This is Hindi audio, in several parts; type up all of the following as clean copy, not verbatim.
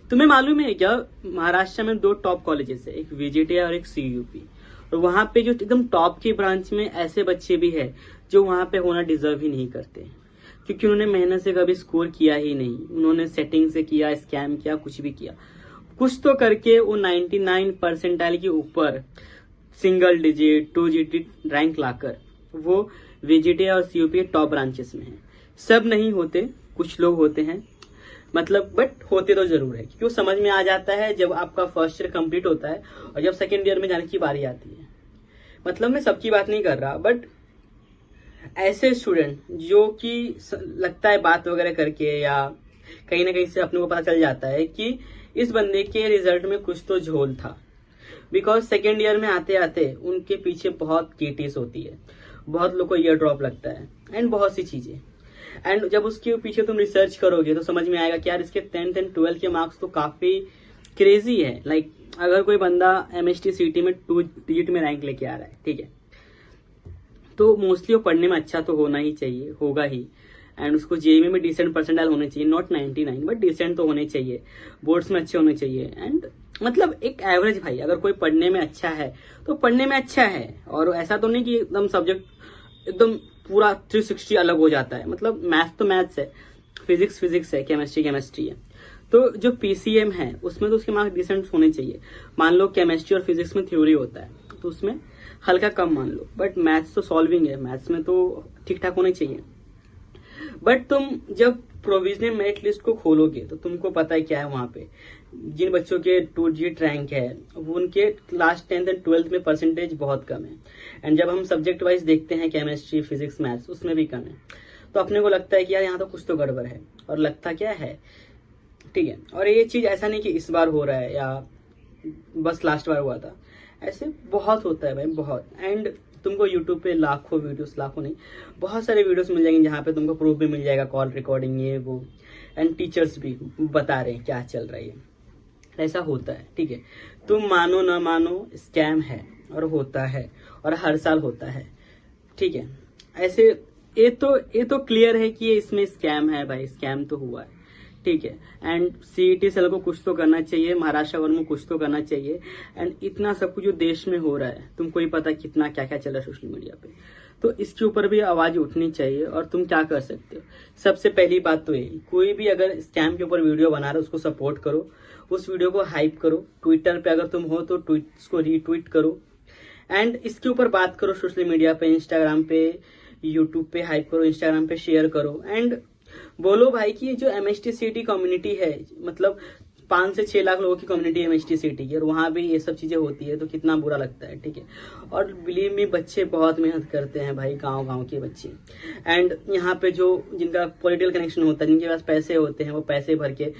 तुम्हें मालूम है क्या, महाराष्ट्र में 2 टॉप कॉलेजेस है, एक VJTI और एक CUP। और वहां पे जो एकदम टॉप की ब्रांच में ऐसे बच्चे भी है जो वहां पे होना डिजर्व ही नहीं करते, क्योंकि उन्होंने मेहनत से कभी स्कोर किया ही नहीं, उन्होंने सेटिंग से किया, स्कैम किया, कुछ भी किया, कुछ तो करके वो 99 परसेंटाइल के ऊपर सिंगल डिजिट 2 डिजिट रैंक लाकर वो VJTI और CUP के टॉप ब्रांचेस में है। सब नहीं होते, कुछ लोग होते हैं, मतलब बट होते तो जरूर है, क्योंकि वो समझ में आ जाता है जब आपका फर्स्ट ईयर कंप्लीट होता है और जब सेकेंड ईयर में जाने की बारी आती है। मतलब मैं सबकी बात नहीं कर रहा, बट ऐसे स्टूडेंट जो कि लगता है बात वगैरह करके या कहीं ना कहीं से अपने को पता चल जाता है कि इस बंदे के रिजल्ट में कुछ तो झोल था, बिकॉज सेकेंड ईयर में आते आते उनके पीछे बहुत केटीज होती है, बहुत लोग को ईयर ड्रॉप लगता है एंड बहुत सी चीजें। एंड जब उसके पीछे तुम रिसर्च करोगे तो समझ में आएगा कि यार इसके 10th एंड 12th के मार्क्स तो काफी क्रेजी है। लाइक अगर कोई बंदा MST CT में 2 डिजिट में रैंक लेके आ रहा है, ठीक है, तो मोस्टली वो पढ़ने में अच्छा तो होना ही चाहिए, होगा ही। एंड उसको JEE में डिसेंट परसेंटाइल होने चाहिए, नॉट 99 बट डिसेंट तो होने चाहिए, बोर्ड्स में अच्छे होने चाहिए। एंड मतलब एक एवरेज भाई, अगर कोई पढ़ने में अच्छा है तो पढ़ने में अच्छा है, और ऐसा तो नहीं कि एकदम सब्जेक्ट एकदम पूरा 360 अलग हो जाता है। मतलब मैथ्स तो मैथ्स है, फिजिक्स फिजिक्स है, केमिस्ट्री केमिस्ट्री है। तो जो PCM है उसमें तो उसके मार्क्स डिसेंट होने चाहिए। मान लो केमिस्ट्री और फिजिक्स में थ्योरी होता है तो उसमें हल्का कम मान लो, बट मैथ्स तो सॉल्विंग है, मैथ्स में तो ठीक ठाक होने चाहिए। बट तुम जब प्रोविजनल मेरिट लिस्ट को खोलोगे तो तुमको पता है क्या है वहां पे, जिन बच्चों के 2 डिजिट रैंक है वो उनके क्लास 10th एंड 12th में परसेंटेज बहुत कम है। एंड जब हम सब्जेक्ट वाइज देखते हैं केमिस्ट्री फिजिक्स मैथ्स, उसमें भी कम है, तो अपने को लगता है कि यार यहाँ तो कुछ तो गड़बड़ है, और लगता क्या है, ठीक है। और ये चीज ऐसा नहीं कि इस बार हो रहा है या बस लास्ट बार हुआ था, ऐसे बहुत होता है भाई, बहुत। एंड तुमको यूट्यूब पे लाखों वीडियोस, लाखों नहीं बहुत सारे वीडियोस मिल जाएंगे जहाँ पे तुमको प्रूफ भी मिल जाएगा, कॉल रिकॉर्डिंग ये वो, एंड टीचर्स भी बता रहे हैं क्या चल रहा है। ऐसा होता है, ठीक है, तुम मानो ना मानो, स्कैम है और होता है, और हर साल होता है, ठीक है। ऐसे ये तो क्लियर है कि ये इसमें स्कैम है भाई, स्कैम तो हुआ है, ठीक है। एंड CET सेल को कुछ तो करना चाहिए, महाराष्ट्र वन में कुछ तो करना चाहिए। एंड इतना सब कुछ जो देश में हो रहा है, तुमको ही पता कितना क्या क्या चल रहा है सोशल मीडिया पे, तो इसके ऊपर भी आवाज उठनी चाहिए। और तुम क्या कर सकते हो, सबसे पहली बात तो यही, कोई भी अगर स्कैम के ऊपर वीडियो बना रहा है उसको सपोर्ट करो, उस वीडियो को हाइप करो, ट्विटर पे अगर तुम हो तो उसको रीट्वीट करो, एंड इसके ऊपर बात करो सोशल मीडिया पे, इंस्टाग्राम पे, यूट्यूब पे हाइप करो, इंस्टाग्राम पे शेयर करो, एंड बोलो भाई कि जो MST CT कम्युनिटी है, मतलब 5 से 6 लाख लोगों की कम्युनिटी है MST CT की, और वहां भी ये सब चीजें होती है तो कितना बुरा लगता है, ठीक है। और बिलीव में बच्चे बहुत मेहनत करते हैं भाई, गांव के बच्चे। एंड यहाँ पे जो जिनका पॉलिटिकल कनेक्शन होता है, जिनके पास पैसे होते हैं, वो पैसे भर के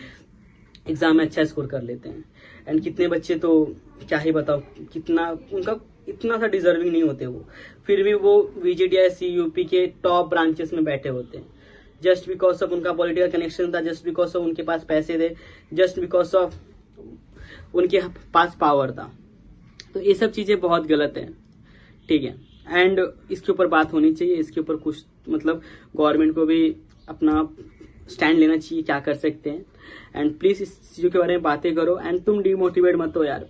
एग्जाम में अच्छा स्कोर कर लेते हैं। एंड कितने बच्चे तो क्या ही बताओ, कितना उनका इतना सा डिजर्विंग नहीं होते वो, फिर भी वो VJTI CUP के टॉप ब्रांचेस में बैठे होते हैं, जस्ट बिकॉज ऑफ उनका पॉलिटिकल कनेक्शन था, जस्ट बिकॉज ऑफ उनके पास पैसे थे, जस्ट बिकॉज ऑफ उनके पास पावर था। तो ये सब चीजें बहुत गलत है, ठीक है। एंड इसके ऊपर बात होनी चाहिए, इसके ऊपर कुछ मतलब गवर्नमेंट को भी अपना स्टैंड लेना चाहिए, क्या कर सकते हैं। एंड प्लीज इस चीजों के बारे में बातें करो। एंड तुम डिमोटिवेट मत हो यार,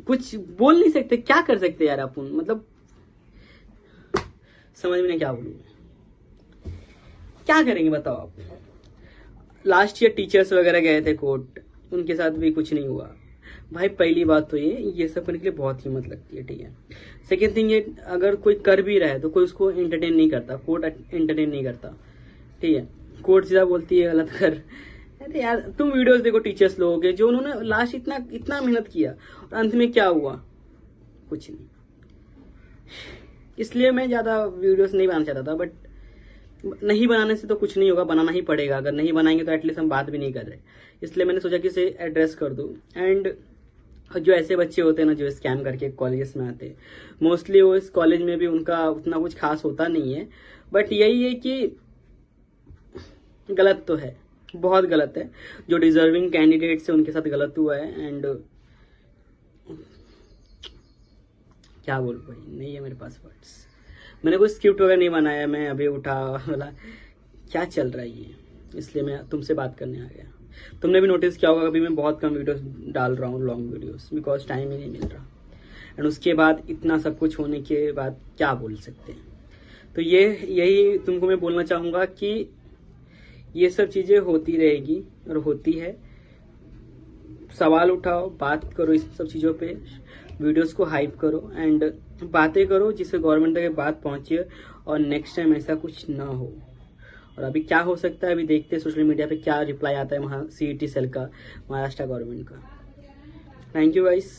कुछ बोल नहीं सकते, क्या कर सकते यार अपन, मतलब समझ में नहीं क्या बोलूं, क्या करेंगे बताओ आप। लास्ट ईयर टीचर्स वगैरह गए थे कोर्ट, उनके साथ भी कुछ नहीं हुआ भाई। पहली बात तो ये सब करने के लिए बहुत हिम्मत लगती है, ठीक है। सेकेंड थिंग, ये अगर कोई कर भी रहा है तो कोई उसको एंटरटेन नहीं करता, कोर्ट एंटरटेन नहीं करता, ठीक है। कोर्ट सीधा बोलती है गलत कर। अरे यार तुम वीडियोस देखो टीचर्स लोगों के, जो उन्होंने लास्ट इतना मेहनत किया और अंत में क्या हुआ, कुछ नहीं। इसलिए मैं ज्यादा वीडियोस नहीं बनाना चाहता था, बट नहीं बनाने से तो कुछ नहीं होगा, बनाना ही पड़ेगा। अगर नहीं बनाएंगे तो एटलीस्ट हम बात भी नहीं कर रहे, इसलिए मैंने सोचा कि इसे एड्रेस कर दूं। एंड जो ऐसे बच्चे होते हैं ना जो स्कैम करके कॉलेजेस में आते हैं, मोस्टली वो इस कॉलेज में भी उनका उतना कुछ खास होता नहीं है, बट यही है कि गलत तो है, बहुत गलत है। जो डिजर्विंग कैंडिडेट से उनके साथ गलत हुआ है। एंड क्या बोलूं भाई, नहीं है मेरे पास वर्ड्स। मैंने कोई स्क्रिप्ट वगैरह नहीं बनाया, मैं अभी उठा वाला क्या चल रहा है ये, इसलिए मैं तुमसे बात करने आ गया। तुमने भी नोटिस किया होगा, अभी मैं बहुत कम वीडियोस डाल रहा हूँ, लॉन्ग वीडियोस, बिकॉज टाइम ही नहीं मिल रहा। एंड उसके बाद इतना सब कुछ होने के बाद क्या बोल सकते हैं। तो यही तुमको मैं बोलना चाहूँगा कि ये सब चीज़ें होती रहेगी और होती है। सवाल उठाओ, बात करो इस सब चीज़ों पे, वीडियोस को हाइप करो एंड बातें करो जिससे गवर्नमेंट तक बात पहुंचे और नेक्स्ट टाइम ऐसा कुछ ना हो। और अभी क्या हो सकता है, अभी देखते हैं सोशल मीडिया पे क्या रिप्लाई आता है वहाँ CET सेल का, महाराष्ट्र गवर्नमेंट का। Thank you guys.